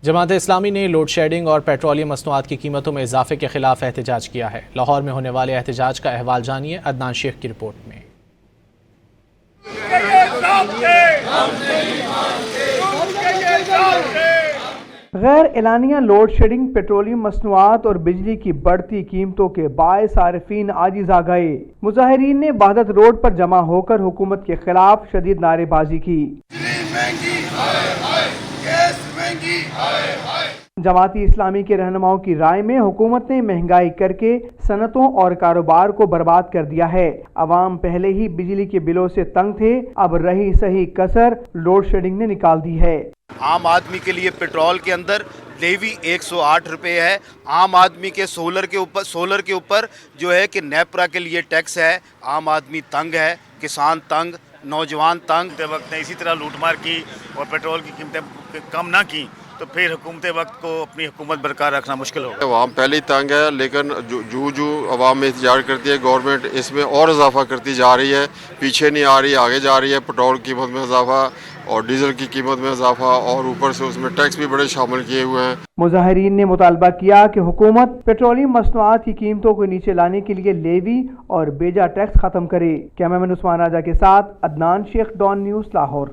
جماعت اسلامی نے load shedding اور petroleum مصنوعات کی قیمتوں میں اضافے کے خلاف احتجاج کیا ہے۔ لاہور میں ہونے والے احتجاج کا احوال جانیے عدنان شیخ کی رپورٹ میں۔ غیر اعلانیہ لوڈ شیڈنگ، پیٹرولیم مصنوعات اور بجلی کی بڑھتی قیمتوں کے باعث صارفین عاجز آ گئے۔ مظاہرین نے وحدت روڈ پر جمع ہو کر حکومت کے خلاف شدید نعرے بازی کی۔ جماعتی اسلامی کے رہنماؤں کی رائے میں حکومت نے مہنگائی کر کے صنعتوں اور کاروبار کو برباد کر دیا ہے۔ عوام پہلے ہی بجلی کے بلوں سے تنگ تھے، اب رہی سہی کسر لوڈ شیڈنگ نے نکال دی ہے۔ عام آدمی کے لیے پیٹرول کے اندر لیوی 108 روپے ہے۔ عام آدمی کے سولر کے اوپر جو ہے کہ نیپرا کے لیے ٹیکس ہے۔ عام آدمی تنگ ہے، کسان تنگ، نوجوان تنگ۔ وقت نے اسی طرح لوٹ مار کی اور پیٹرول کی قیمتیں کم نہ کی تو پھر حکومت وقت کو اپنی حکومت برقرار رکھنا مشکل ہوگا۔ عوام پہلے ہی تنگ ہے، لیکن جو عوام میں احتجاج کرتی ہے گورنمنٹ اس میں اور اضافہ کرتی جا رہی ہے، پیچھے نہیں آ رہی، آگے جا رہی ہے۔ پیٹرول کی قیمت میں اضافہ اور ڈیزل کی قیمت میں اضافہ اور اوپر سے اس میں ٹیکس بھی بڑے شامل کیے ہوئے ہیں۔ مظاہرین نے مطالبہ کیا کہ حکومت پیٹرولیم مصنوعات کی قیمتوں کو نیچے لانے کے لیے لیوی اور بیجا ٹیکس ختم کرے۔ کیمرہ مین عثمان راجہ کے ساتھ عدنان شیخ، ڈان نیوز، لاہور۔